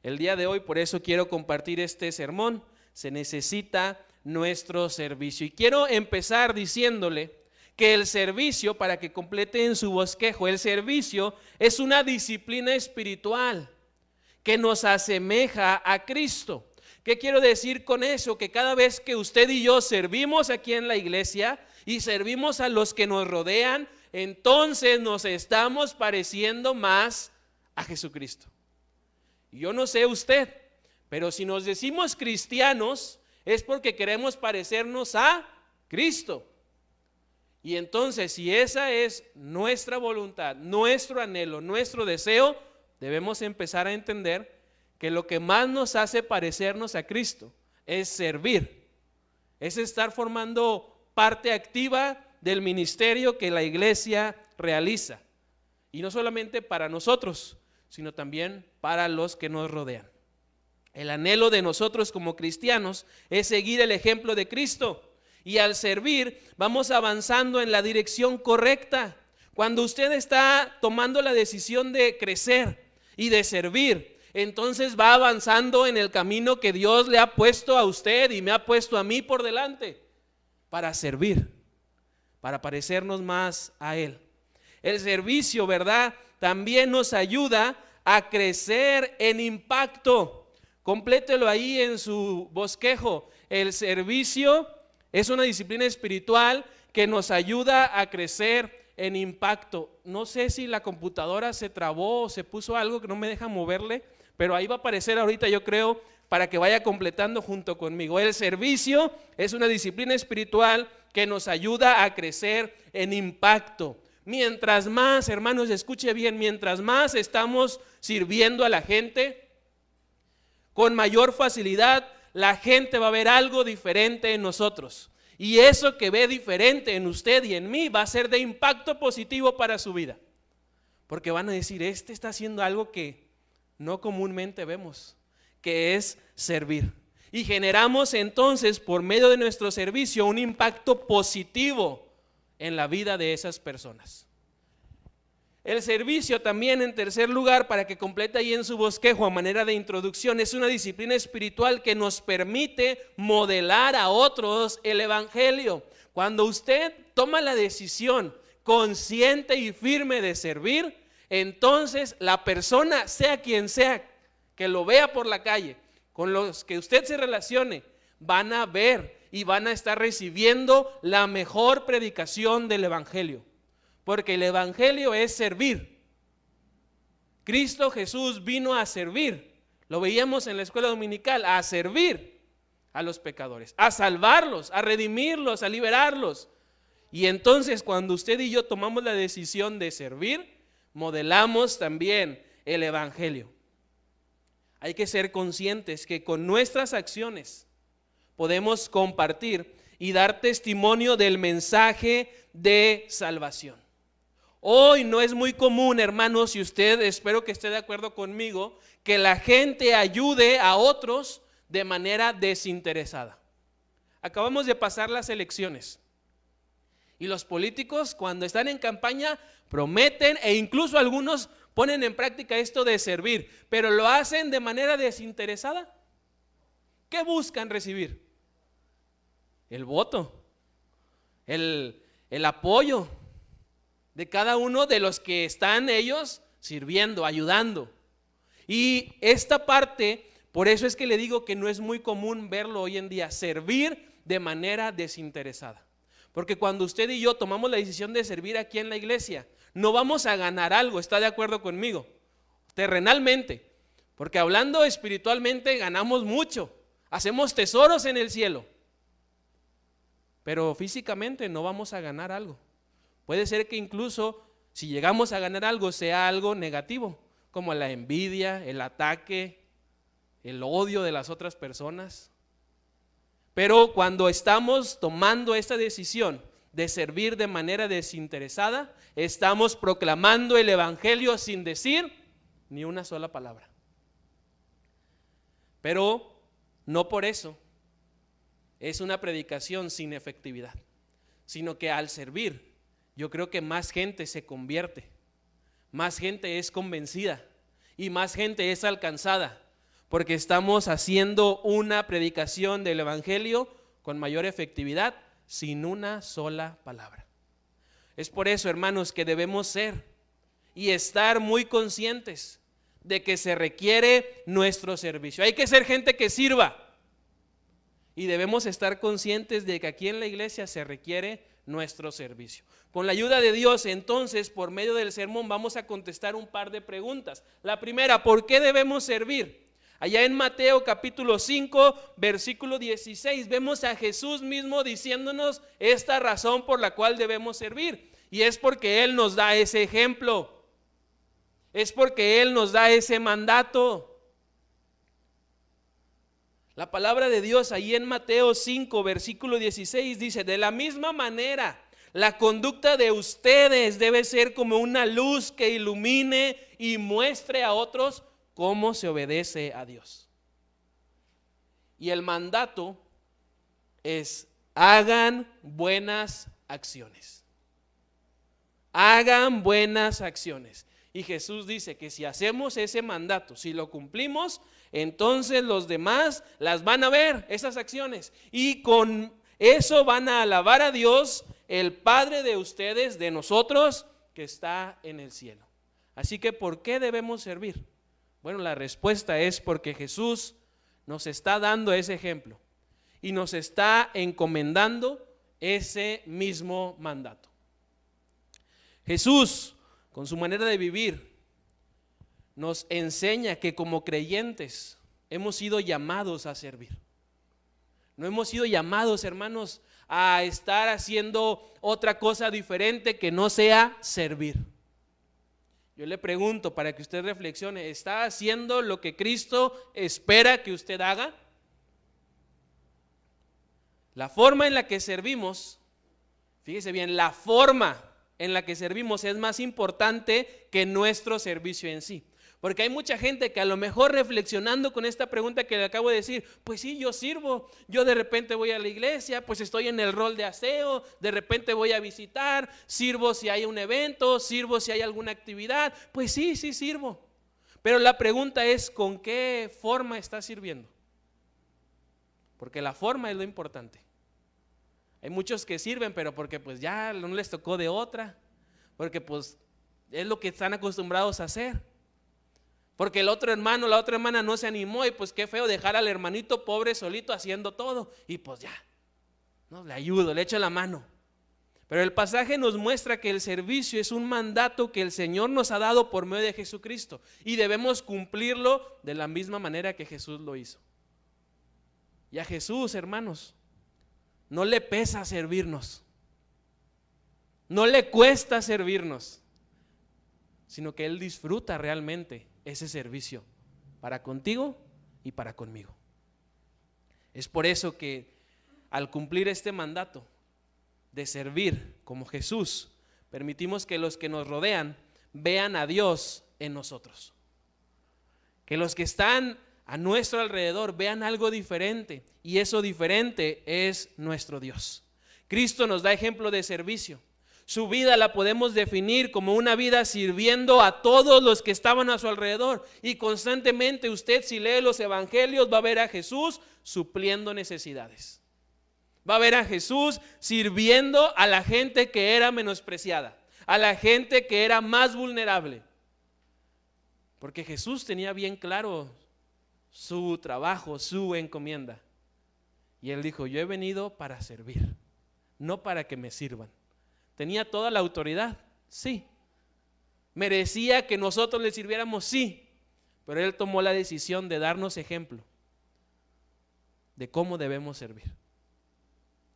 El día de hoy por eso quiero compartir este sermón. Se necesita nuestro servicio. Y quiero empezar diciéndole que el servicio, para que complete en su bosquejo, el servicio es una disciplina espiritual que nos asemeja a Cristo. ¿Qué quiero decir con eso? Que cada vez que usted y yo servimos aquí en la iglesia y servimos a los que nos rodean, entonces nos estamos pareciendo más a Jesucristo. Yo no sé usted, pero si nos decimos cristianos es porque queremos parecernos a Cristo. Y entonces, si esa es nuestra voluntad, nuestro anhelo, nuestro deseo, debemos empezar a entender que lo que más nos hace parecernos a Cristo es servir, es estar formando parte activa del ministerio que la iglesia realiza. Y no solamente para nosotros, sino también para los que nos rodean. El anhelo de nosotros como cristianos es seguir el ejemplo de Cristo. Y al servir vamos avanzando en la dirección correcta. Cuando usted está tomando la decisión de crecer y de servir, entonces va avanzando en el camino que Dios le ha puesto a usted y me ha puesto a mí por delante para servir, para parecernos más a Él. El servicio, ¿verdad?, también nos ayuda a crecer en impacto. Complételo ahí en su bosquejo. El servicio es una disciplina espiritual que nos ayuda a crecer en impacto. No sé si la computadora se trabó o se puso algo que no me deja moverle, pero ahí va a aparecer ahorita, yo creo, para que vaya completando junto conmigo. El servicio es una disciplina espiritual que nos ayuda a crecer en impacto. Mientras más, hermanos, escuche bien, mientras más estamos sirviendo a la gente, con mayor facilidad la gente va a ver algo diferente en nosotros. Y eso que ve diferente en usted y en mí va a ser de impacto positivo para su vida. Porque van a decir, este está haciendo algo que no comúnmente vemos, que es servir. Y generamos entonces, por medio de nuestro servicio, un impacto positivo en la vida de esas personas. El servicio también, en tercer lugar, para que complete ahí en su bosquejo a manera de introducción, es una disciplina espiritual que nos permite modelar a otros el evangelio. Cuando usted toma la decisión consciente y firme de servir, entonces la persona, sea quien sea, que lo vea por la calle, con los que usted se relacione, van a ver y van a estar recibiendo la mejor predicación del evangelio. Porque el evangelio es servir. Cristo Jesús vino a servir. Lo veíamos en la escuela dominical, a servir a los pecadores, a salvarlos, a redimirlos, a liberarlos. Y entonces cuando usted y yo tomamos la decisión de servir, modelamos también el evangelio. Hay que ser conscientes que con nuestras acciones podemos compartir y dar testimonio del mensaje de salvación. Hoy no es muy común, hermanos, y usted, espero que esté de acuerdo conmigo, que la gente ayude a otros de manera desinteresada. Acabamos de pasar las elecciones y los políticos, cuando están en campaña, prometen e incluso algunos ponen en práctica esto de servir, pero lo hacen de manera desinteresada. ¿Qué buscan recibir? El voto, el apoyo de cada uno de los que están ellos sirviendo, ayudando. Y esta parte, por eso es que le digo que no es muy común verlo hoy en día, servir de manera desinteresada. Porque cuando usted y yo tomamos la decisión de servir aquí en la iglesia, no vamos a ganar algo, ¿está de acuerdo conmigo? Terrenalmente, porque hablando espiritualmente ganamos mucho, hacemos tesoros en el cielo, pero físicamente no vamos a ganar algo. Puede ser que incluso si llegamos a ganar algo sea algo negativo, como la envidia, el ataque, el odio de las otras personas. Pero cuando estamos tomando esta decisión de servir de manera desinteresada, estamos proclamando el evangelio sin decir ni una sola palabra. Pero no por eso es una predicación sin efectividad, sino que al servir, yo creo que más gente se convierte, más gente es convencida y más gente es alcanzada. porque estamos haciendo una predicación del Evangelio con mayor efectividad sin una sola palabra. Es por eso, hermanos, que debemos ser y estar muy conscientes de que se requiere nuestro servicio. Hay que ser gente que sirva y debemos estar conscientes de que aquí en la iglesia se requiere nuestro servicio. Con la ayuda de Dios, entonces, por medio del sermón vamos a contestar un par de preguntas. La primera, ¿por qué debemos servir? Allá en Mateo capítulo 5, versículo 16, vemos a Jesús mismo diciéndonos esta razón por la cual debemos servir. Y es porque Él nos da ese ejemplo. Es porque Él nos da ese mandato. La palabra de Dios ahí en Mateo 5, versículo 16 dice: de la misma manera, la conducta de ustedes debe ser como una luz que ilumine y muestre a otros cómo se obedece a Dios. Y el mandato es: hagan buenas acciones. Hagan buenas acciones. Y Jesús dice que si hacemos ese mandato, si lo cumplimos, entonces los demás las van a ver, esas acciones. Y con eso van a alabar a Dios, el Padre de ustedes, de nosotros, que está en el cielo. Así que, ¿por qué debemos servir? Bueno, la respuesta es porque Jesús nos está dando ese ejemplo y nos está encomendando ese mismo mandato. Jesús, con su manera de vivir, nos enseña que como creyentes hemos sido llamados a servir. No hemos sido llamados, hermanos, a estar haciendo otra cosa diferente que no sea servir. Yo le pregunto, para que usted reflexione, ¿está haciendo lo que Cristo espera que usted haga? La forma en la que servimos, fíjese bien, la forma en la que servimos es más importante que nuestro servicio en sí. Porque hay mucha gente que a lo mejor reflexionando con esta pregunta que le acabo de decir, pues sí, yo sirvo, yo de repente voy a la iglesia, pues estoy en el rol de aseo, de repente voy a visitar, sirvo si hay un evento, sirvo si hay alguna actividad, pues sí sirvo. Pero la pregunta es, ¿con qué forma está sirviendo? Porque la forma es lo importante. Hay muchos que sirven, pero porque pues ya no les tocó de otra, porque pues es lo que están acostumbrados a hacer. Porque el otro hermano, la otra hermana no se animó y pues qué feo dejar al hermanito pobre solito haciendo todo. Y pues ya, no, le ayudo, le echo la mano. Pero el pasaje nos muestra que el servicio es un mandato que el Señor nos ha dado por medio de Jesucristo y debemos cumplirlo de la misma manera que Jesús lo hizo. Y a Jesús, hermanos, no le pesa servirnos, no le cuesta servirnos, sino que Él disfruta realmente ese servicio para contigo y para conmigo. Es por eso que al cumplir este mandato de servir como Jesús, permitimos que los que nos rodean vean a Dios en nosotros, que los que están a nuestro alrededor vean algo diferente, y eso diferente es nuestro Dios. Cristo nos da ejemplo de servicio. Su vida la podemos definir como una vida sirviendo a todos los que estaban a su alrededor, y constantemente usted, si lee los evangelios, va a ver a Jesús supliendo necesidades. Va a ver a Jesús sirviendo a la gente que era menospreciada, a la gente que era más vulnerable, porque Jesús tenía bien claro su trabajo, su encomienda. Y Él dijo: yo he venido para servir, no para que me sirvan. ¿Tenía toda la autoridad? Sí. ¿Merecía que nosotros le sirviéramos? Sí. Pero Él tomó la decisión de darnos ejemplo de cómo debemos servir.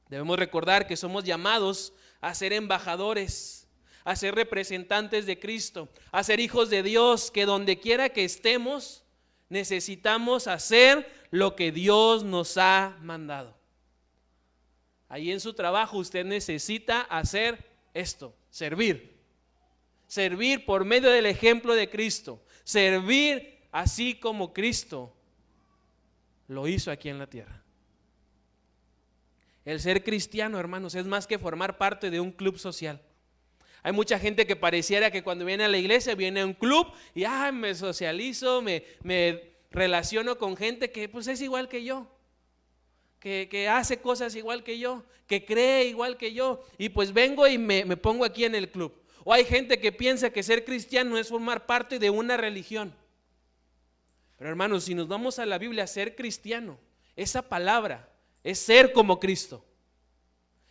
Debemos recordar que somos llamados a ser embajadores, a ser representantes de Cristo, a ser hijos de Dios, que donde quiera que estemos necesitamos hacer lo que Dios nos ha mandado. Ahí en su trabajo usted necesita hacer esto: servir. Servir por medio del ejemplo de Cristo. Servir así como Cristo lo hizo aquí en la tierra. El ser cristiano, hermanos, es más que formar parte de un club social. Hay mucha gente que pareciera que cuando viene a la iglesia viene a un club y me socializo, me relaciono con gente que pues es igual que yo, que hace cosas igual que yo, que cree igual que yo, y pues vengo y me pongo aquí en el club. O hay gente que piensa que ser cristiano es formar parte de una religión. Pero hermanos, si nos vamos a la Biblia, ser cristiano, esa palabra es ser como Cristo.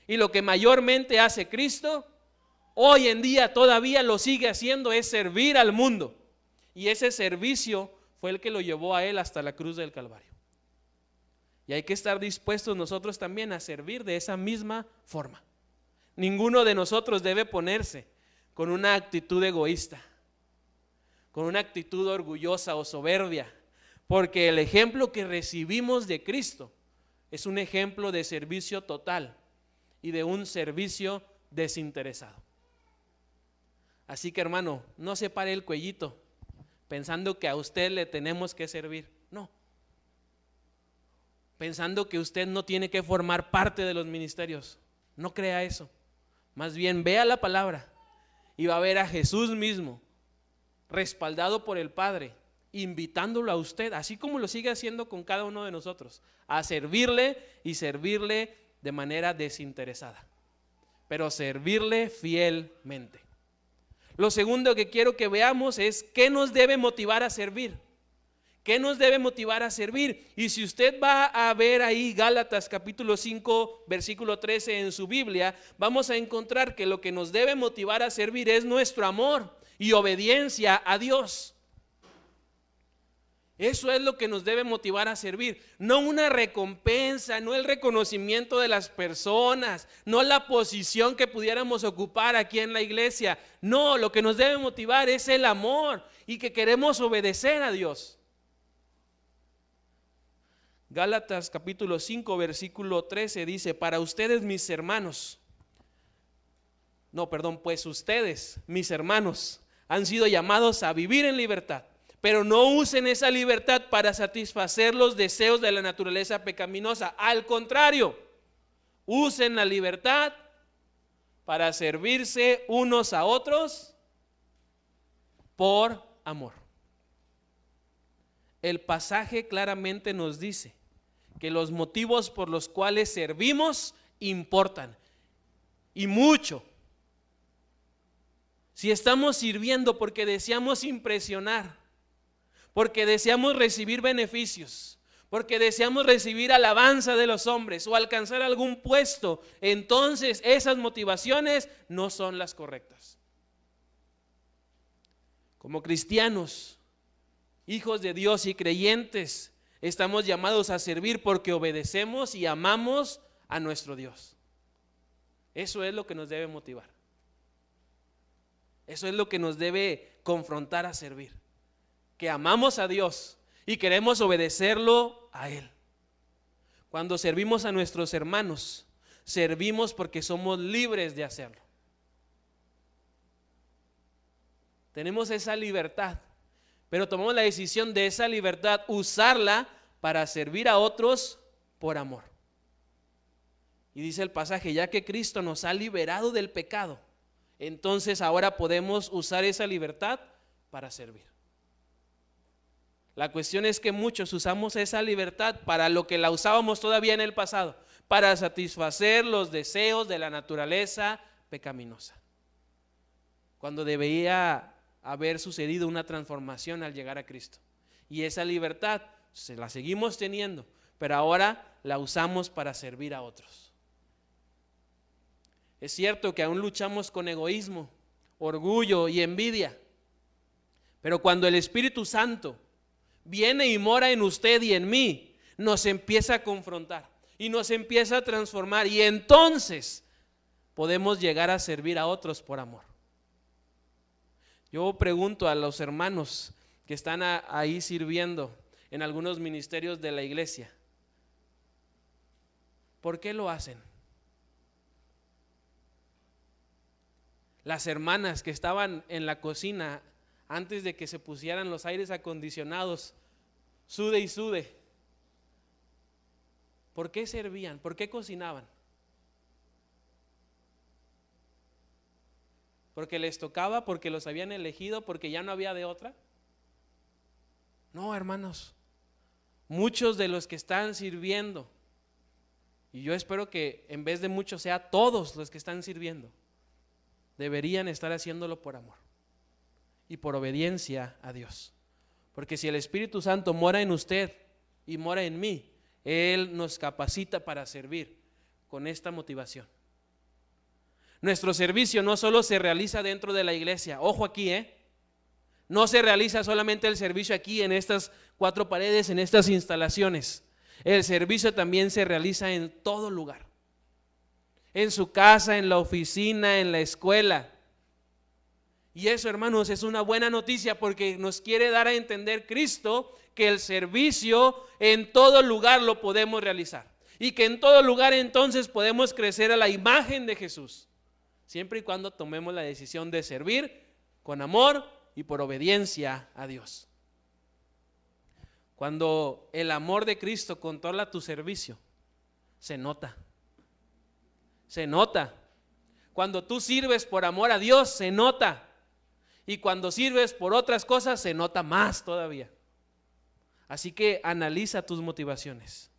Y lo que mayormente hace Cristo, hoy en día todavía lo sigue haciendo, es servir al mundo. Y ese servicio fue el que lo llevó a Él hasta la cruz del Calvario. Y hay que estar dispuestos nosotros también a servir de esa misma forma. Ninguno de nosotros debe ponerse con una actitud egoísta, con una actitud orgullosa o soberbia, porque el ejemplo que recibimos de Cristo es un ejemplo de servicio total y de un servicio desinteresado. Así que hermano, no se pare el cuellito pensando que a usted le tenemos que servir, no. Pensando que usted no tiene que formar parte de los ministerios, no crea eso. Más bien vea la palabra y va a ver a Jesús mismo respaldado por el Padre, invitándolo a usted, así como lo sigue haciendo con cada uno de nosotros, a servirle y servirle de manera desinteresada, pero servirle fielmente. Lo segundo que quiero que veamos es qué nos debe motivar a servir. ¿Qué nos debe motivar a servir? Y si usted va a ver ahí Gálatas capítulo 5 versículo 13 en su Biblia, vamos a encontrar que lo que nos debe motivar a servir es nuestro amor y obediencia a Dios. Eso es lo que nos debe motivar a servir, no una recompensa, no el reconocimiento de las personas, no la posición que pudiéramos ocupar aquí en la iglesia. No, lo que nos debe motivar es el amor y que queremos obedecer a Dios. Gálatas capítulo 5 versículo 13 dice: para ustedes mis hermanos, pues ustedes mis hermanos han sido llamados a vivir en libertad, pero no usen esa libertad para satisfacer los deseos de la naturaleza pecaminosa. Al contrario, usen la libertad para servirse unos a otros por amor. El pasaje claramente nos dice que los motivos por los cuales servimos importan, y mucho. Si estamos sirviendo porque deseamos impresionar, porque deseamos recibir beneficios, porque deseamos recibir alabanza de los hombres o alcanzar algún puesto, entonces esas motivaciones no son las correctas. Como cristianos, hijos de Dios y creyentes, estamos llamados a servir porque obedecemos y amamos a nuestro Dios. Eso es lo que nos debe motivar. Eso es lo que nos debe confrontar a servir. Que amamos a Dios y queremos obedecerlo a Él. Cuando servimos a nuestros hermanos, servimos porque somos libres de hacerlo. Tenemos esa libertad, pero tomamos la decisión de esa libertad usarla para servir a otros por amor. Y dice el pasaje: ya que Cristo nos ha liberado del pecado, entonces ahora podemos usar esa libertad para servir. La cuestión es que muchos usamos esa libertad para lo que la usábamos todavía en el pasado, para satisfacer los deseos de la naturaleza pecaminosa, cuando debería haber sucedido una transformación al llegar a Cristo. Y esa libertad se la seguimos teniendo, pero ahora la usamos para servir a otros. Es cierto que aún luchamos con egoísmo, orgullo y envidia, pero cuando el Espíritu Santo viene y mora en usted y en mí, nos empieza a confrontar y nos empieza a transformar, y entonces podemos llegar a servir a otros por amor. Yo pregunto a los hermanos que están ahí sirviendo en algunos ministerios de la iglesia, ¿por qué lo hacen? Las hermanas que estaban en la cocina antes de que se pusieran los aires acondicionados, sude y sude, ¿por qué servían? ¿Por qué cocinaban? ¿Porque les tocaba? ¿Porque los habían elegido? ¿Porque ya no había de otra? No, hermanos, Muchos de los que están sirviendo, y yo espero que en vez de muchos sea todos los que están sirviendo, deberían estar haciéndolo por amor y por obediencia a Dios. Porque si el Espíritu Santo mora en usted y mora en mí, Él nos capacita para servir con esta motivación. Nuestro servicio no solo se realiza dentro de la iglesia, ojo aquí, no se realiza solamente el servicio aquí en estas 4 paredes, en estas instalaciones. El servicio también se realiza en todo lugar, en su casa, en la oficina, en la escuela. Y eso, hermanos, es una buena noticia porque nos quiere dar a entender Cristo que el servicio en todo lugar lo podemos realizar y que en todo lugar entonces podemos crecer a la imagen de Jesús, siempre y cuando tomemos la decisión de servir con amor y por obediencia a Dios. Cuando el amor de Cristo controla tu servicio, se nota. Se nota. Cuando tú sirves por amor a Dios, se nota. Y cuando sirves por otras cosas, se nota más todavía. Así que analiza tus motivaciones.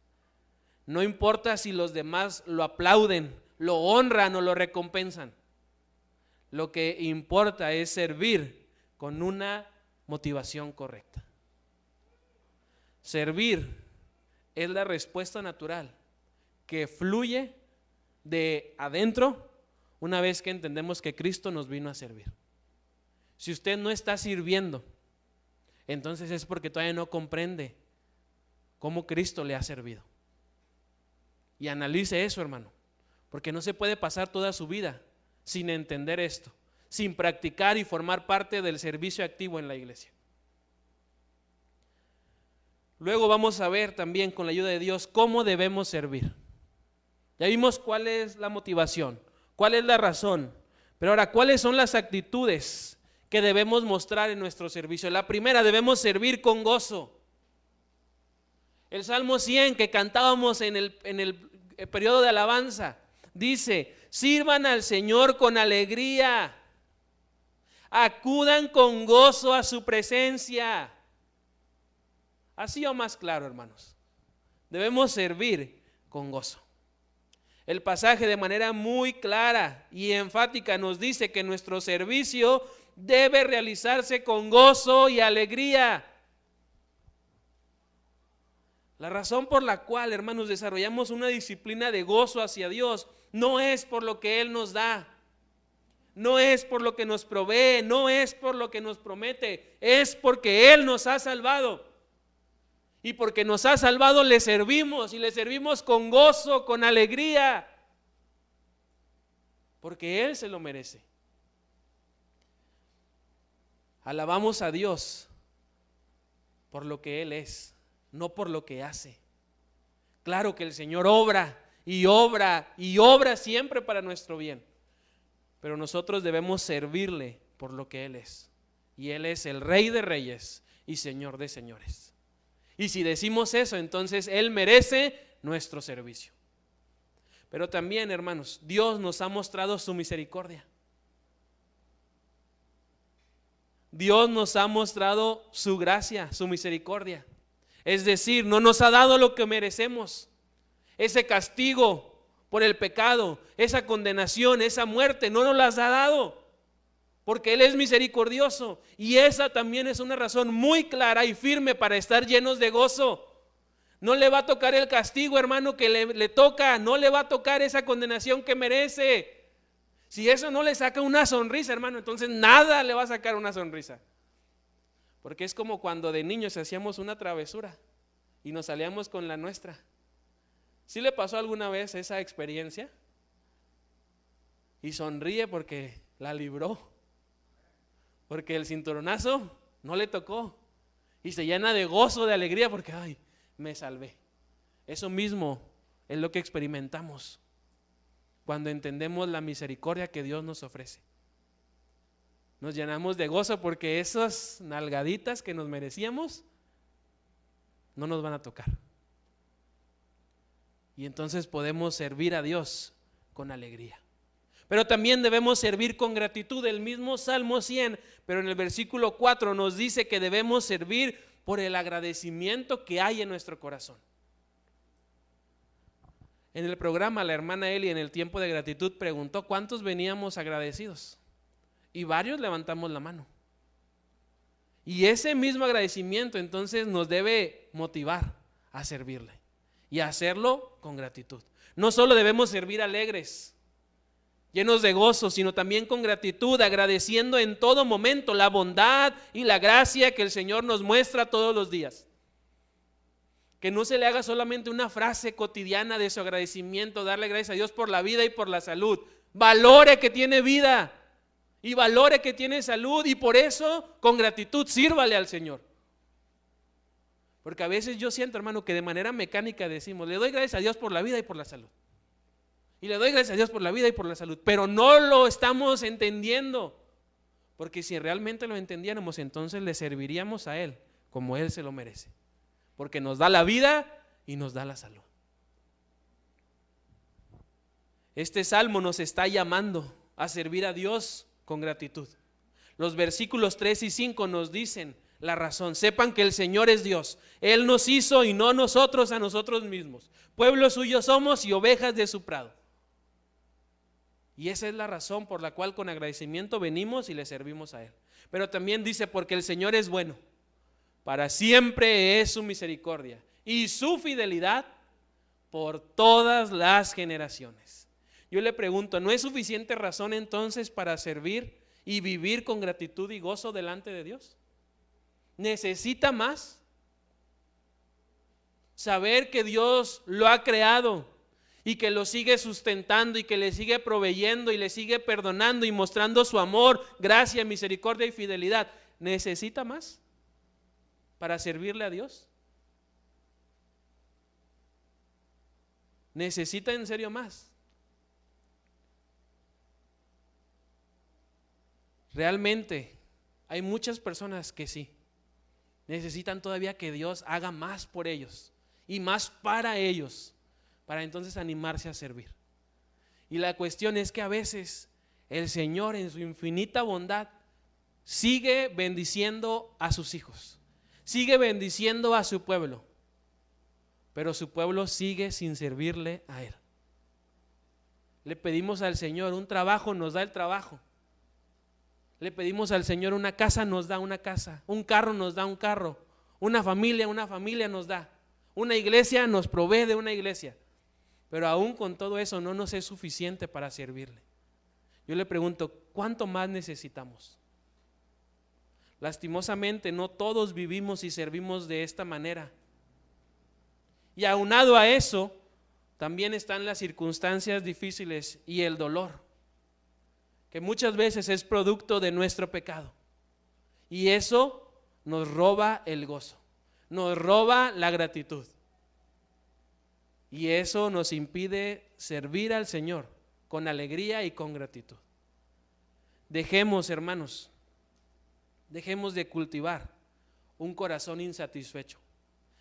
No importa si los demás lo aplauden, lo honran o lo recompensan. Lo que importa es servir con una motivación correcta. Servir es la respuesta natural que fluye de adentro una vez que entendemos que Cristo nos vino a servir. Si usted no está sirviendo, entonces es porque todavía no comprende cómo Cristo le ha servido. Y analice eso, hermano, porque no se puede pasar toda su vida sin entender esto, sin practicar y formar parte del servicio activo en la iglesia. Luego vamos a ver también con la ayuda de Dios cómo debemos servir. Ya vimos cuál es la motivación, cuál es la razón, pero ahora, ¿cuáles son las actitudes que debemos mostrar en nuestro servicio? La primera, debemos servir con gozo. El Salmo 100 que cantábamos en el periodo de alabanza dice: sirvan al Señor con alegría, acudan con gozo a su presencia. Así o más claro, hermanos, debemos servir con gozo. El pasaje de manera muy clara y enfática nos dice que nuestro servicio debe realizarse con gozo y alegría. La razón por la cual, hermanos, desarrollamos una disciplina de gozo hacia Dios no es por lo que Él nos da, no es por lo que nos provee, no es por lo que nos promete, es porque Él nos ha salvado. Y porque nos ha salvado le servimos, y le servimos con gozo, con alegría, porque Él se lo merece. Alabamos a Dios por lo que Él es, no por lo que hace. Claro que el Señor obra y obra y obra siempre para nuestro bien, pero nosotros debemos servirle por lo que Él es, y Él es el Rey de Reyes y Señor de Señores. Y si decimos eso, entonces Él merece nuestro servicio. Pero también, hermanos, Dios nos ha mostrado su misericordia. Dios nos ha mostrado su gracia, su misericordia. Es decir, no nos ha dado lo que merecemos. Ese castigo por el pecado, esa condenación, esa muerte, no nos las ha dado, porque Él es misericordioso. Y esa también es una razón muy clara y firme para estar llenos de gozo. No le va a tocar el castigo, hermano, que le toca, no le va a tocar esa condenación que merece. Si eso no le saca una sonrisa, hermano, entonces nada le va a sacar una sonrisa. Porque es como cuando de niños hacíamos una travesura y nos salíamos con la nuestra. ¿Sí le pasó alguna vez esa experiencia? Y sonríe porque la libró, porque el cinturonazo no le tocó, y se llena de gozo, de alegría, porque ay, me salvé. Eso mismo es lo que experimentamos cuando entendemos la misericordia que Dios nos ofrece. Nos llenamos de gozo porque esas nalgaditas que nos merecíamos no nos van a tocar. Y entonces podemos servir a Dios con alegría. Pero también debemos servir con gratitud. El mismo Salmo 100, pero en el versículo 4 nos dice que debemos servir por el agradecimiento que hay en nuestro corazón. En el programa, la hermana Eli en el tiempo de gratitud preguntó cuántos veníamos agradecidos, y varios levantamos la mano. Y ese mismo agradecimiento entonces nos debe motivar a servirle y a hacerlo con gratitud. No solo debemos servir alegres, llenos de gozo, sino también con gratitud, agradeciendo en todo momento la bondad y la gracia que el Señor nos muestra todos los días. Que no se le haga solamente una frase cotidiana de su agradecimiento, darle gracias a Dios por la vida y por la salud. Valore que tiene vida y valore que tiene salud, y por eso con gratitud sírvale al Señor. Porque a veces yo siento, hermano, que de manera mecánica decimos, le doy gracias a Dios por la vida y por la salud. Y le doy gracias a Dios por la vida y por la salud, pero no lo estamos entendiendo. Porque si realmente lo entendiéramos, entonces le serviríamos a Él como Él se lo merece. Porque nos da la vida y nos da la salud. Este salmo nos está llamando a servir a Dios con gratitud. Los versículos 3 y 5 nos dicen la razón. Sepan que el Señor es Dios. Él nos hizo y no nosotros a nosotros mismos. Pueblo suyo somos y ovejas de su prado. Y esa es la razón por la cual con agradecimiento venimos y le servimos a Él. Pero también dice, porque el Señor es bueno, para siempre es su misericordia y su fidelidad por todas las generaciones. Yo le pregunto, ¿no es suficiente razón entonces para servir y vivir con gratitud y gozo delante de Dios? ¿Necesita más? Saber que Dios lo ha creado y que lo sigue sustentando y que le sigue proveyendo y le sigue perdonando y mostrando su amor, gracia, misericordia y fidelidad. ¿Necesita más para servirle a Dios? ¿Necesita en serio más? Realmente hay muchas personas que sí, necesitan todavía que Dios haga más por ellos y más para ellos, para entonces animarse a servir. Y la cuestión es que a veces el Señor en su infinita bondad sigue bendiciendo a sus hijos, sigue bendiciendo a su pueblo, pero su pueblo sigue sin servirle a Él. Le pedimos al Señor un trabajo, nos da el trabajo. Le pedimos al Señor una casa, nos da una casa. Un carro, nos da un carro. Una familia nos da. Una iglesia, nos provee de una iglesia. Pero aún con todo eso no nos es suficiente para servirle. Yo le pregunto, ¿cuánto más necesitamos? Lastimosamente no todos vivimos y servimos de esta manera. Y aunado a eso, también están las circunstancias difíciles y el dolor, que muchas veces es producto de nuestro pecado. Y eso nos roba el gozo, nos roba la gratitud. Y eso nos impide servir al Señor con alegría y con gratitud. Dejemos, hermanos, dejemos de cultivar un corazón insatisfecho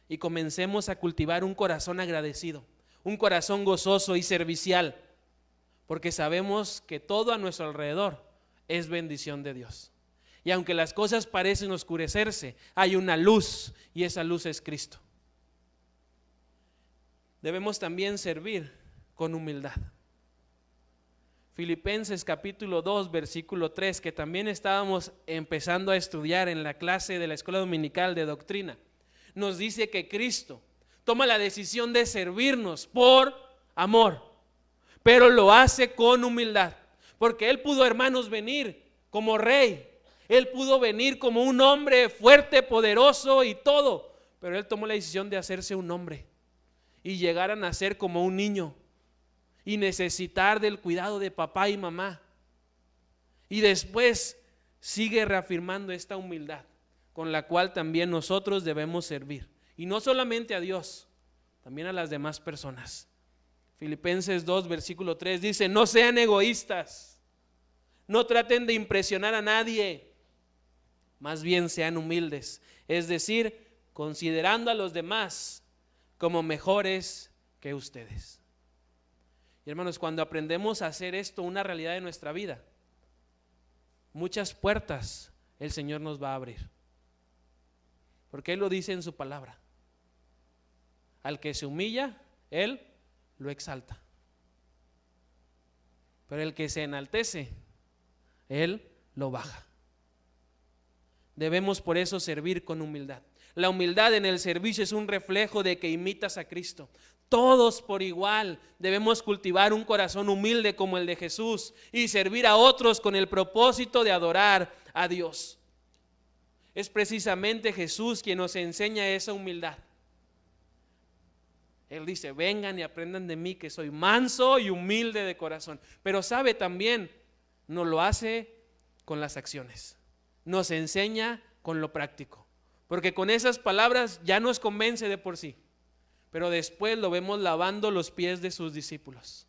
y comencemos a cultivar un corazón agradecido, un corazón gozoso y servicial, porque sabemos que todo a nuestro alrededor es bendición de Dios. Y aunque las cosas parecen oscurecerse, hay una luz, y esa luz es Cristo. Debemos también servir con humildad. Filipenses capítulo 2, versículo 3, que también estábamos empezando a estudiar en la clase de la escuela dominical de doctrina, nos dice que Cristo toma la decisión de servirnos por amor, pero lo hace con humildad, porque Él pudo, hermanos, venir como rey, Él pudo venir como un hombre fuerte, poderoso y todo, pero Él tomó la decisión de hacerse un hombre y llegar a nacer como un niño y necesitar del cuidado de papá y mamá, y después sigue reafirmando esta humildad con la cual también nosotros debemos servir, y no solamente a Dios, también a las demás personas. Filipenses 2, versículo 3 dice, no sean egoístas, no traten de impresionar a nadie, más bien sean humildes, es decir, considerando a los demás como mejores que ustedes. Y hermanos, cuando aprendemos a hacer esto una realidad de nuestra vida, muchas puertas el Señor nos va a abrir. porque Él lo dice en su palabra. Al que se humilla, Él lo exalta. Pero el que se enaltece, Él lo baja. Debemos por eso servir con humildad. La humildad en el servicio es un reflejo de que imitas a Cristo. Todos por igual debemos cultivar un corazón humilde como el de Jesús y servir a otros con el propósito de adorar a Dios. Es precisamente Jesús quien nos enseña esa humildad. Él dice: vengan y aprendan de mí, que soy manso y humilde de corazón. Pero sabe también, nos lo hace con las acciones. Nos enseña con lo práctico. Porque con esas palabras ya nos convence de por sí. Pero después lo vemos lavando los pies de sus discípulos.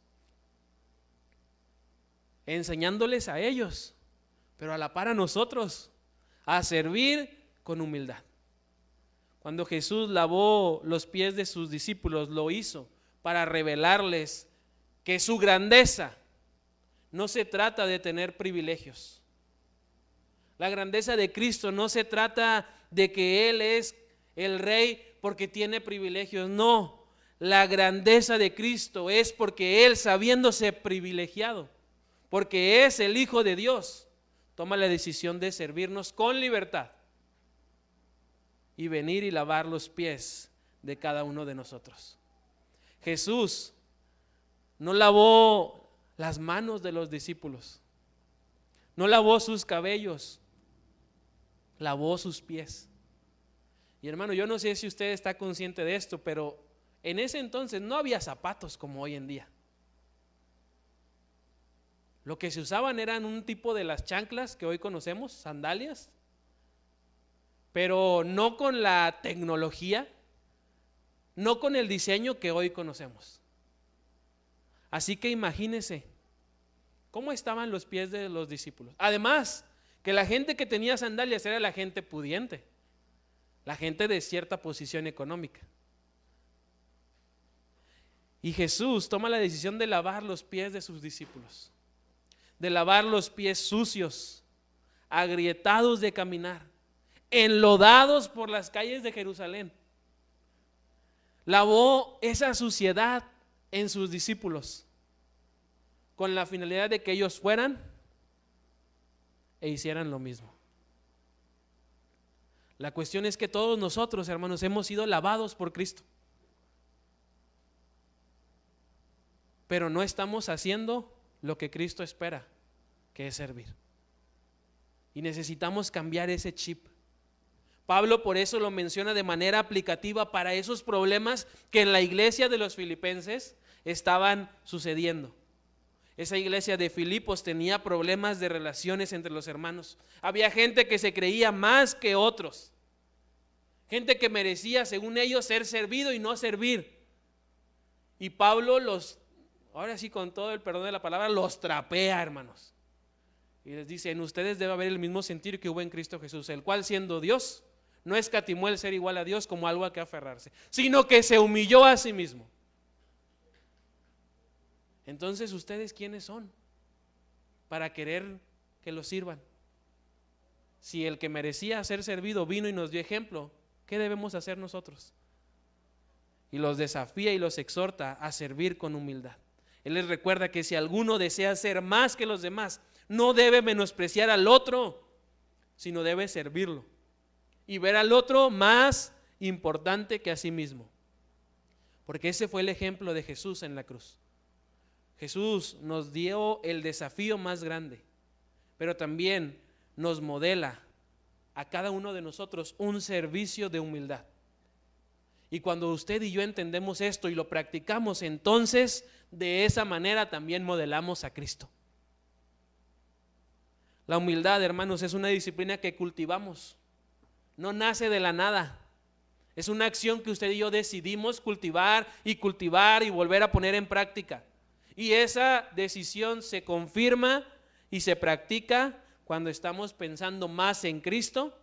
Enseñándoles a ellos, pero a la par a nosotros, a servir con humildad. Cuando Jesús lavó los pies de sus discípulos, lo hizo para revelarles que su grandeza no se trata de tener privilegios. La grandeza de Cristo no se trata de que Él es el Rey porque tiene privilegios. No, la grandeza de Cristo es porque Él, sabiéndose privilegiado, porque es el Hijo de Dios, toma la decisión de servirnos con libertad y venir y lavar los pies de cada uno de nosotros. Jesús no lavó las manos de los discípulos, no lavó sus cabellos, lavó sus pies. Y hermano, yo no sé si usted está consciente de esto, pero en ese entonces no había zapatos como hoy en día. Lo que se usaban eran un tipo de las chanclas que hoy conocemos, sandalias, pero no con la tecnología, no con el diseño que hoy conocemos. Así que imagínese cómo estaban los pies de los discípulos. Además, que la gente que tenía sandalias era la gente pudiente, la gente de cierta posición económica. Y Jesús toma la decisión de lavar los pies de sus discípulos, de lavar los pies sucios, agrietados de caminar, enlodados por las calles de Jerusalén. Lavó esa suciedad en sus discípulos con la finalidad de que ellos fueran e hicieran lo mismo. La cuestión es que todos nosotros, hermanos, hemos sido lavados por Cristo, pero no estamos haciendo lo que Cristo espera, que es servir. Y necesitamos cambiar ese chip. Pablo por eso lo menciona de manera aplicativa para esos problemas que en la iglesia de los filipenses estaban sucediendo. Esa iglesia de Filipos tenía problemas de relaciones entre los hermanos. Había gente que se creía más que otros, gente que merecía, según ellos, ser servido y no servir. Y Pablo ahora sí, con todo el perdón de la palabra, los trapea, hermanos. Y les dice: en ustedes debe haber el mismo sentir que hubo en Cristo Jesús, el cual, siendo Dios, no escatimó el ser igual a Dios como algo a que aferrarse, sino que se humilló a sí mismo. Entonces, ¿ustedes quiénes son para querer que los sirvan? Si el que merecía ser servido vino y nos dio ejemplo, ¿qué debemos hacer nosotros? Y los desafía y los exhorta a servir con humildad. Él les recuerda que si alguno desea ser más que los demás, no debe menospreciar al otro, sino debe servirlo y ver al otro más importante que a sí mismo. Porque ese fue el ejemplo de Jesús en la cruz. Jesús nos dio el desafío más grande, pero también nos modela a cada uno de nosotros un servicio de humildad. Y cuando usted y yo entendemos esto y lo practicamos, entonces de esa manera también modelamos a Cristo. La humildad, hermanos, es una disciplina que cultivamos. No nace de la nada. Es una acción que usted y yo decidimos cultivar y volver a poner en práctica. Y esa decisión se confirma y se practica cuando estamos pensando más en Cristo,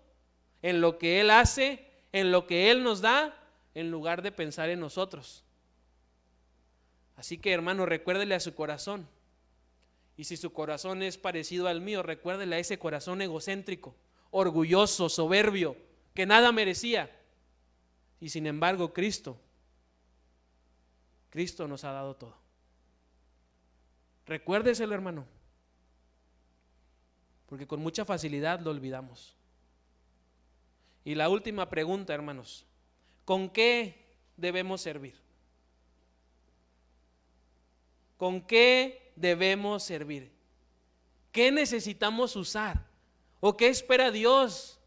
en lo que Él hace, en lo que Él nos da, en lugar de pensar en nosotros. Así que, hermano, recuérdele a su corazón. Y si su corazón es parecido al mío, recuérdele a ese corazón egocéntrico, orgulloso, soberbio, que nada merecía. Y sin embargo, Cristo nos ha dado todo. Recuérdeselo, hermano, porque con mucha facilidad lo olvidamos. Y la última pregunta, hermanos, ¿con qué debemos servir? ¿Con qué debemos servir? ¿Qué necesitamos usar? ¿O qué espera Dios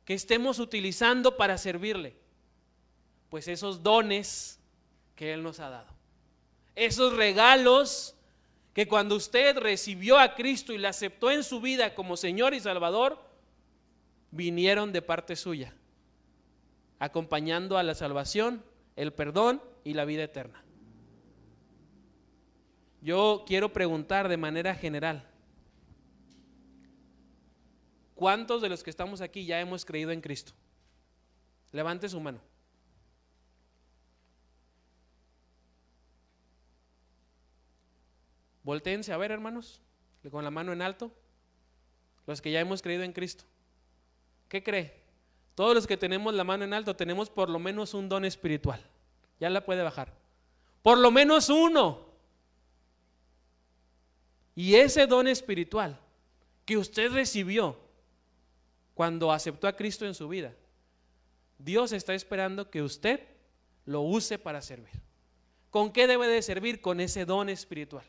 que estemos utilizando para servirle? Pues esos dones que Él nos ha dado. Esos regalos que cuando usted recibió a Cristo y le aceptó en su vida como Señor y Salvador, vinieron de parte suya, acompañando a la salvación, el perdón y la vida eterna. Yo quiero preguntar de manera general, ¿cuántos de los que estamos aquí ya hemos creído en Cristo? Levante su mano. Voltéense a ver, hermanos, con la mano en alto, los que ya hemos creído en Cristo. ¿Qué cree? Todos los que tenemos la mano en alto tenemos por lo menos un don espiritual. Ya la puede bajar. Por lo menos uno. Y ese don espiritual que usted recibió cuando aceptó a Cristo en su vida, Dios está esperando que usted lo use para servir. ¿Con qué debe de servir? Con ese don espiritual.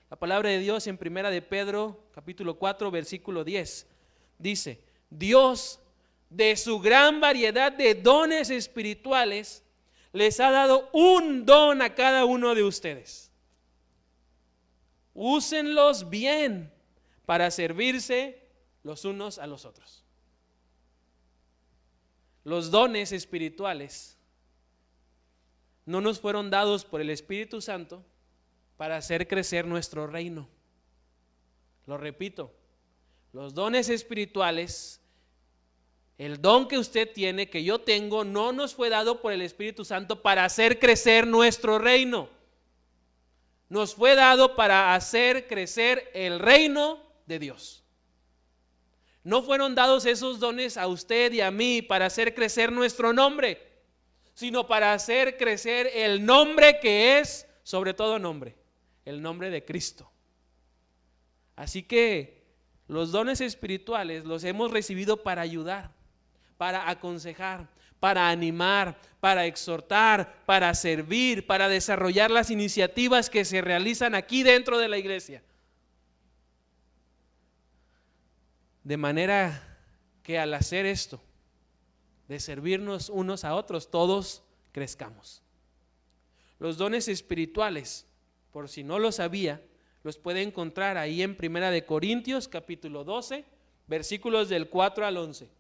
La palabra de Dios en Primera de Pedro, capítulo 4, versículo 10, dice: Dios, de su gran variedad de dones espirituales, les ha dado un don a cada uno de ustedes. Úsenlos bien para servirse los unos a los otros. Los dones espirituales no nos fueron dados por el Espíritu Santo para hacer crecer nuestro reino. Lo repito, los dones espirituales, el don que usted tiene, que yo tengo, no nos fue dado por el Espíritu Santo para hacer crecer nuestro reino. Nos fue dado para hacer crecer el reino de Dios. No fueron dados esos dones a usted y a mí para hacer crecer nuestro nombre, sino para hacer crecer el nombre que es sobre todo nombre, el nombre de Cristo. Así que los dones espirituales los hemos recibido para ayudar, para aconsejar, para animar, para exhortar, para servir, para desarrollar las iniciativas que se realizan aquí dentro de la iglesia. De manera que al hacer esto, de servirnos unos a otros, todos crezcamos. Los dones espirituales, por si no lo sabía, los puede encontrar ahí en Primera de Corintios, capítulo 12, versículos del 4 al 11.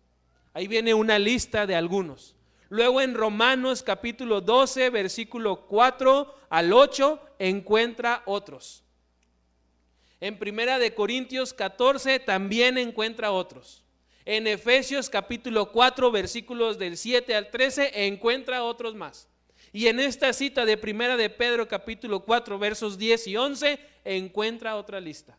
Ahí viene una lista de algunos. Luego en Romanos, capítulo 12, versículo 4 al 8, encuentra otros. En Primera de Corintios 14 también encuentra otros. En Efesios capítulo 4 versículos del 7 al 13 encuentra otros más. Y en esta cita de Primera de Pedro capítulo 4 versos 10 y 11 encuentra otra lista.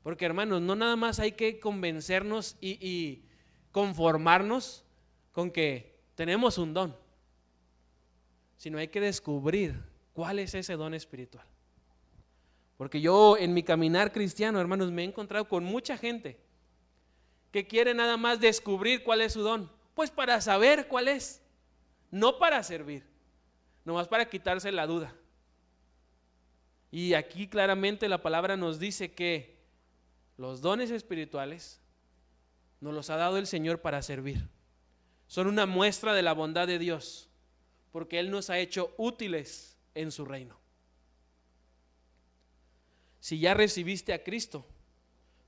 Porque hermanos, no nada más hay que convencernos y conformarnos con que tenemos un don, sino hay que descubrir cuál es ese don espiritual. Porque yo en mi caminar cristiano, hermanos, me he encontrado con mucha gente que quiere nada más descubrir cuál es su don, pues para saber cuál es, no para servir, nomás para quitarse la duda. Y aquí claramente la palabra nos dice que los dones espirituales nos los ha dado el Señor para servir. Son una muestra de la bondad de Dios, porque Él nos ha hecho útiles en su reino. Si ya recibiste a Cristo,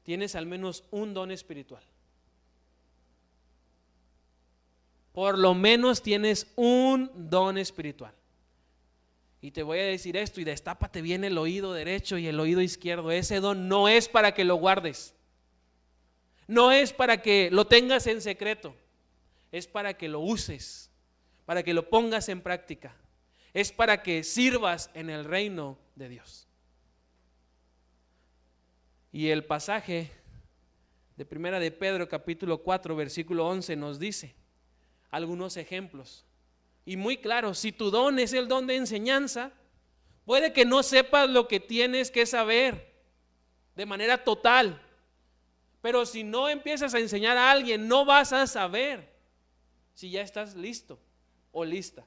tienes al menos un don espiritual. Por lo menos tienes un don espiritual. Y te voy a decir esto, y destápate bien el oído derecho y el oído izquierdo. Ese don no es para que lo guardes. No es para que lo tengas en secreto. Es para que lo uses, para que lo pongas en práctica. Es para que sirvas en el reino de Dios. Y el pasaje de Primera de Pedro capítulo 4 versículo 11 nos dice algunos ejemplos. Y muy claro, si tu don es el don de enseñanza, puede que no sepas lo que tienes que saber de manera total, pero si no empiezas a enseñar a alguien, no vas a saber si ya estás listo o lista.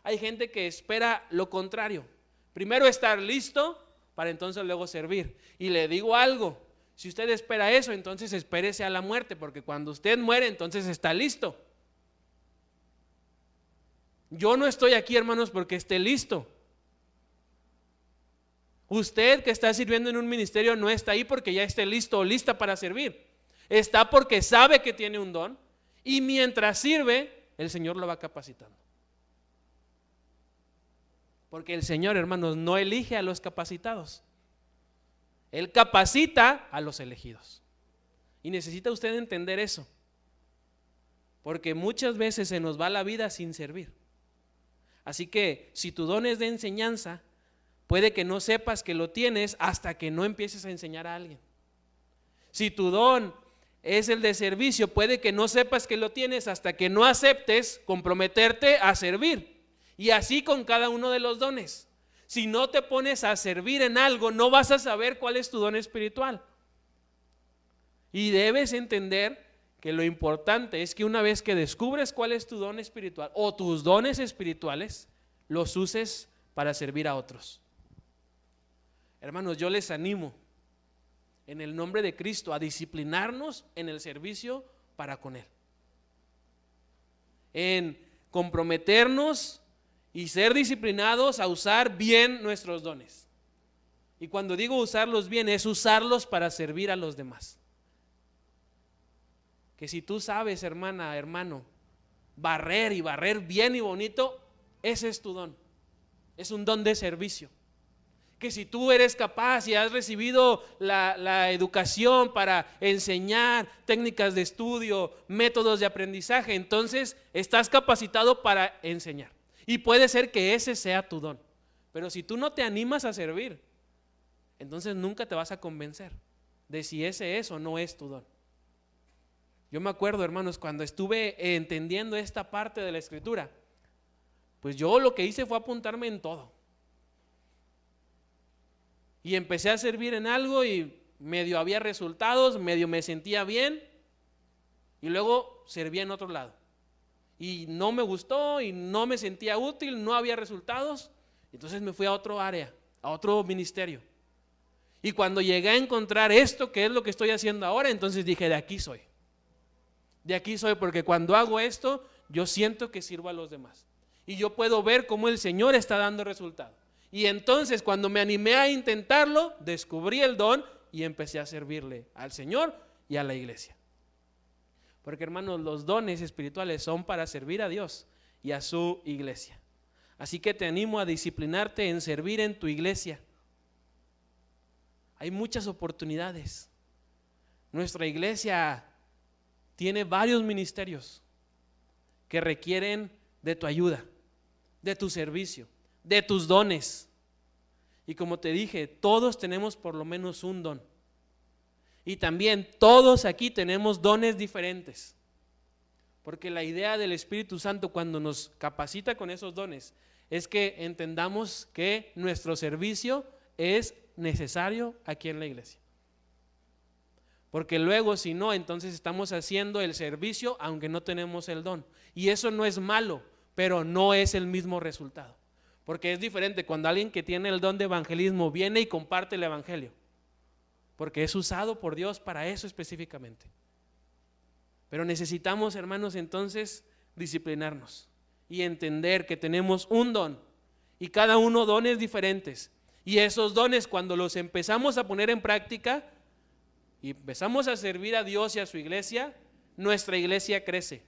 Hay gente que espera lo contrario, primero estar listo para entonces luego servir. Y le digo algo, si usted espera eso, entonces espérese a la muerte, porque cuando usted muere, entonces está listo. Yo no estoy aquí, hermanos, porque esté listo. Usted que está sirviendo en un ministerio no está ahí porque ya esté listo o lista para servir. Está porque sabe que tiene un don y mientras sirve, el Señor lo va capacitando. Porque el Señor, hermanos, no elige a los capacitados. Él capacita a los elegidos. Y necesita usted entender eso. Porque muchas veces se nos va la vida sin servir. Así que si tu don es de enseñanza, puede que no sepas que lo tienes hasta que no empieces a enseñar a alguien. Si tu don es el de servicio, puede que no sepas que lo tienes hasta que no aceptes comprometerte a servir. Y así con cada uno de los dones. Si no te pones a servir en algo, no vas a saber cuál es tu don espiritual. Y debes entender que lo importante es que una vez que descubres cuál es tu don espiritual o tus dones espirituales, los uses para servir a otros. Hermanos, yo les animo en el nombre de Cristo a disciplinarnos en el servicio para con Él. En comprometernos y ser disciplinados a usar bien nuestros dones. Y cuando digo usarlos bien, es usarlos para servir a los demás. Que si tú sabes, hermana, hermano, barrer y barrer bien y bonito, ese es tu don. Es un don de servicio. Que si tú eres capaz y has recibido la educación para enseñar técnicas de estudio, métodos de aprendizaje, entonces estás capacitado para enseñar. Y puede ser que ese sea tu don. Pero si tú no te animas a servir, entonces nunca te vas a convencer de si ese es o no es tu don. Yo me acuerdo, hermanos, cuando estuve entendiendo esta parte de la Escritura, pues yo lo que hice fue apuntarme en todo. Y empecé a servir en algo y medio había resultados, medio me sentía bien y luego servía en otro lado. Y no me gustó y no me sentía útil, no había resultados. Entonces me fui a otro área, a otro ministerio. Y cuando llegué a encontrar esto, que es lo que estoy haciendo ahora, entonces dije, de aquí soy. De aquí soy, porque cuando hago esto, yo siento que sirvo a los demás. Y yo puedo ver cómo el Señor está dando resultado. Y entonces cuando me animé a intentarlo, descubrí el don y empecé a servirle al Señor y a la iglesia. Porque, hermanos, los dones espirituales son para servir a Dios y a su iglesia. Así que te animo a disciplinarte en servir en tu iglesia. Hay muchas oportunidades. Nuestra iglesia tiene varios ministerios que requieren de tu ayuda, de tu servicio, de tus dones. Y como te dije, todos tenemos por lo menos un don. Y también todos aquí tenemos dones diferentes. Porque la idea del Espíritu Santo cuando nos capacita con esos dones es que entendamos que nuestro servicio es necesario aquí en la iglesia. Porque luego si no, entonces estamos haciendo el servicio aunque no tenemos el don. Y eso no es malo, pero no es el mismo resultado. Porque es diferente cuando alguien que tiene el don de evangelismo viene y comparte el evangelio. Porque es usado por Dios para eso específicamente. Pero necesitamos, hermanos, entonces disciplinarnos y entender que tenemos un don y cada uno dones diferentes. Y esos dones cuando los empezamos a poner en práctica y empezamos a servir a Dios y a su iglesia, nuestra iglesia crece.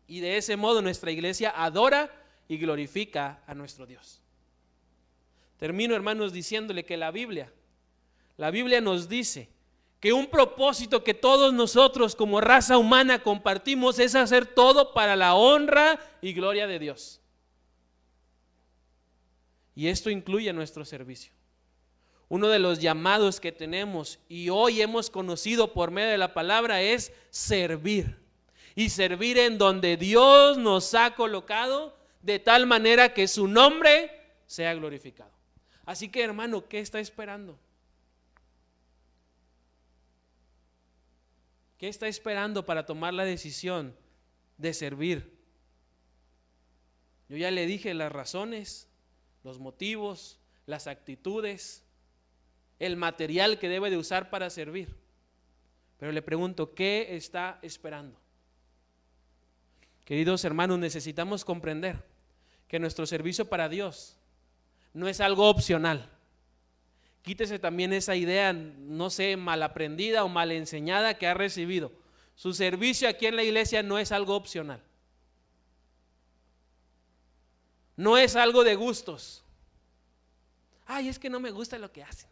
Y de ese modo nuestra iglesia adora y glorifica a nuestro Dios. Termino, hermanos, diciéndole que la Biblia nos dice que un propósito que todos nosotros como raza humana compartimos es hacer todo para la honra y gloria de Dios. Y esto incluye nuestro servicio. Uno de los llamados que tenemos y hoy hemos conocido por medio de la palabra es servir. Y servir en donde Dios nos ha colocado de tal manera que su nombre sea glorificado. Así que, hermano, ¿qué está esperando? ¿Qué está esperando para tomar la decisión de servir? Yo ya le dije las razones, los motivos, las actitudes, el material que debe de usar para servir. Pero le pregunto, ¿qué está esperando? Queridos hermanos, necesitamos comprender que nuestro servicio para Dios no es algo opcional. Quítese también esa idea, no sé, mal aprendida o mal enseñada que ha recibido. Su servicio aquí en la iglesia no es algo opcional. No es algo de gustos. Ay, es que no me gusta lo que hacen.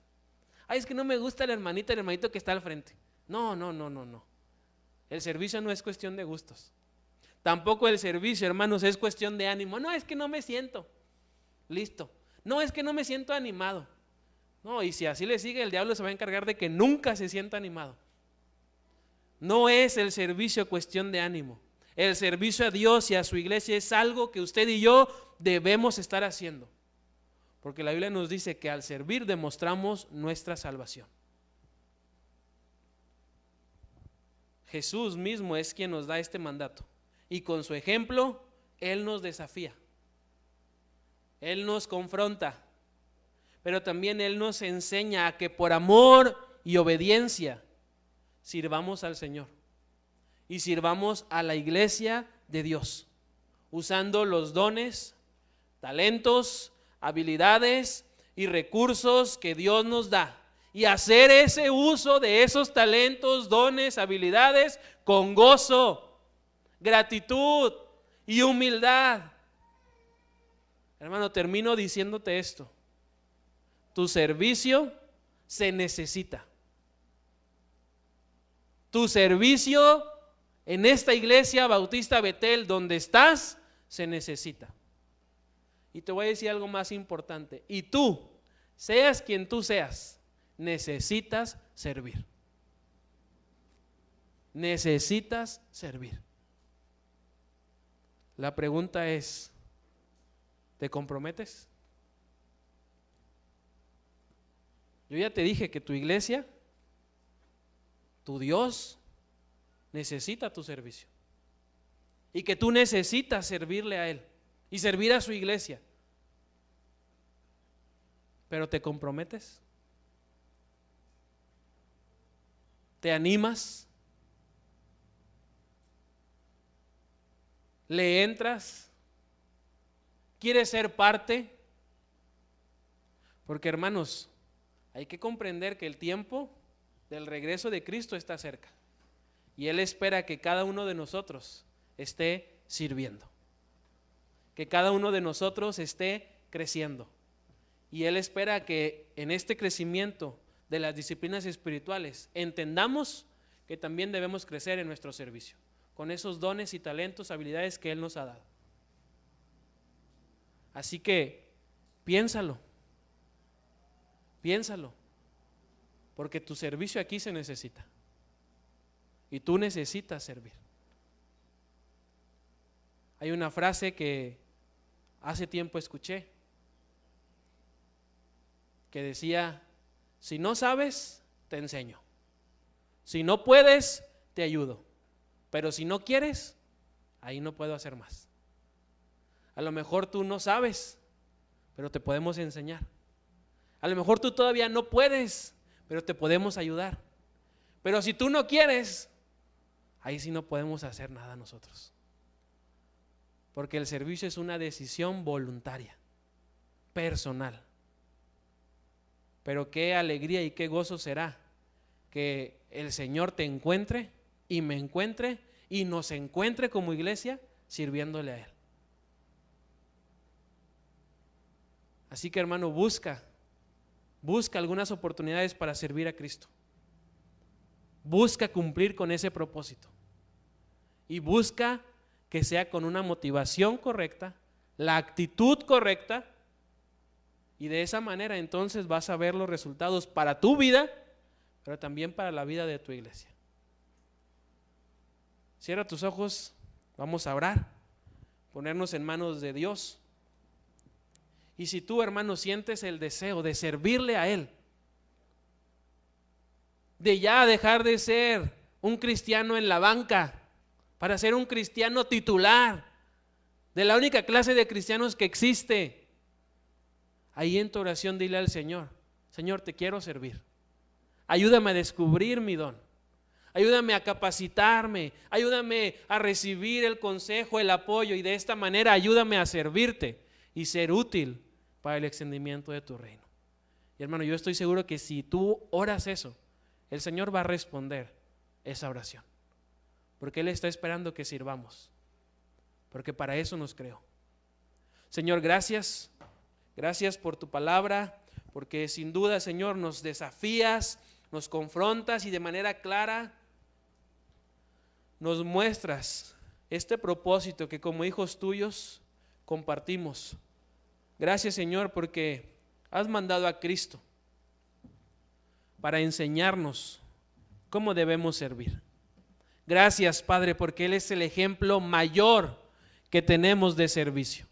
Ay, es que no me gusta el hermanito que está al frente. No. El servicio no es cuestión de gustos. Tampoco el servicio, hermanos, es cuestión de ánimo. No, es que no me siento. Listo. No, es que no me siento animado. No, y si así le sigue, el diablo se va a encargar de que nunca se sienta animado. No es el servicio cuestión de ánimo. El servicio a Dios y a su iglesia es algo que usted y yo debemos estar haciendo. Porque la Biblia nos dice que al servir demostramos nuestra salvación. Jesús mismo es quien nos da este mandato. Y con su ejemplo, Él nos desafía. Él nos confronta. Pero también Él nos enseña a que por amor y obediencia sirvamos al Señor y sirvamos a la iglesia de Dios, usando los dones, talentos, habilidades y recursos que Dios nos da, y hacer ese uso de esos talentos, dones, habilidades con gozo, gratitud y humildad. Hermano, termino diciéndote esto. Tu servicio se necesita. Tu servicio en esta iglesia Bautista Betel donde estás se necesita. Y te voy a decir algo más importante. Y tú, seas quien tú seas, necesitas servir. Necesitas servir. La pregunta es, ¿te comprometes? Yo ya te dije que tu iglesia, tu Dios, necesita tu servicio. Y que tú necesitas servirle a Él y servir a su iglesia. ¿Pero te comprometes? ¿Te animas? ¿Le entras? ¿Quieres ser parte? Porque, hermanos, hay que comprender que el tiempo del regreso de Cristo está cerca. Y Él espera que cada uno de nosotros esté sirviendo. Que cada uno de nosotros esté creciendo. Y Él espera que en este crecimiento de las disciplinas espirituales entendamos que también debemos crecer en nuestro servicio, con esos dones y talentos, habilidades que Él nos ha dado. Así que piénsalo, porque tu servicio aquí se necesita y tú necesitas servir. Hay una frase que hace tiempo escuché que decía: si no sabes, te enseño; si no puedes, te ayudo; pero si no quieres, ahí no puedo hacer más. A lo mejor tú no sabes, pero te podemos enseñar. A lo mejor tú todavía no puedes, pero te podemos ayudar. Pero si tú no quieres, ahí sí no podemos hacer nada nosotros. Porque el servicio es una decisión voluntaria, personal. Pero qué alegría y qué gozo será que el Señor te encuentre y me encuentre y nos encuentre como iglesia sirviéndole a Él. Así que, hermano, busca algunas oportunidades para servir a Cristo. Busca cumplir con ese propósito. Y busca que sea con una motivación correcta, la actitud correcta Y de esa manera entonces vas a ver los resultados para tu vida, pero también para la vida de tu iglesia. Cierra tus ojos, vamos a orar, ponernos en manos de Dios. Y si tú, hermano, sientes el deseo de servirle a Él, de ya dejar de ser un cristiano en la banca para ser un cristiano titular, de la única clase de cristianos que existe, ahí en tu oración dile al Señor: Señor, te quiero servir, ayúdame a descubrir mi don, ayúdame a capacitarme, ayúdame a recibir el consejo, el apoyo, y de esta manera ayúdame a servirte y ser útil para el extendimiento de tu reino. Y hermano, yo estoy seguro que si tú oras eso, el Señor va a responder esa oración, porque Él está esperando que sirvamos, porque para eso nos creó. Señor, gracias por tu palabra, porque sin duda, Señor, nos desafías, nos confrontas y de manera clara nos muestras este propósito que como hijos tuyos compartimos. Gracias, Señor, porque has mandado a Cristo para enseñarnos cómo debemos servir. Gracias, Padre, porque Él es el ejemplo mayor que tenemos de servicio.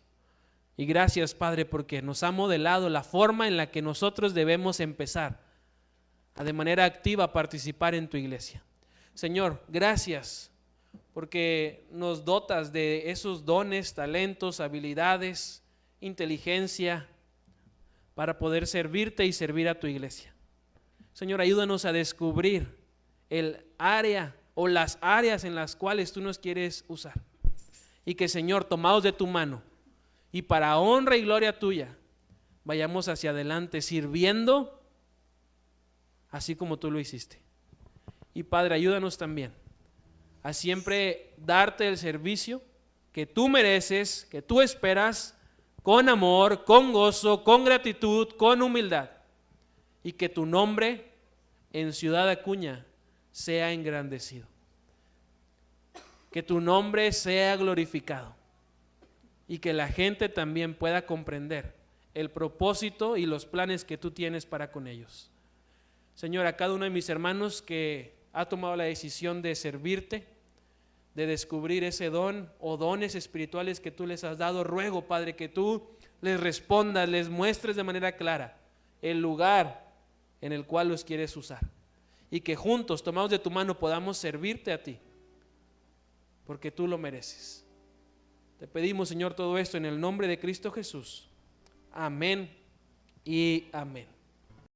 Y gracias, Padre, porque nos ha modelado la forma en la que nosotros debemos empezar a de manera activa participar en tu iglesia. Señor, gracias porque nos dotas de esos dones, talentos, habilidades, inteligencia para poder servirte y servir a tu iglesia. Señor, ayúdanos a descubrir el área o las áreas en las cuales tú nos quieres usar. Y que, Señor, tomados de tu mano y para honra y gloria tuya, vayamos hacia adelante sirviendo así como tú lo hiciste. Y Padre, ayúdanos también a siempre darte el servicio que tú mereces, que tú esperas, con amor, con gozo, con gratitud, con humildad, y que tu nombre en Ciudad Acuña sea engrandecido, que tu nombre sea glorificado y que la gente también pueda comprender el propósito y los planes que tú tienes para con ellos. Señor, a cada uno de mis hermanos que ha tomado la decisión de servirte, de descubrir ese don o dones espirituales que tú les has dado, ruego, Padre, que tú les respondas, les muestres de manera clara el lugar en el cual los quieres usar, y que juntos, tomados de tu mano, podamos servirte a ti, porque tú lo mereces. Te pedimos, Señor, todo esto en el nombre de Cristo Jesús. Amén y amén.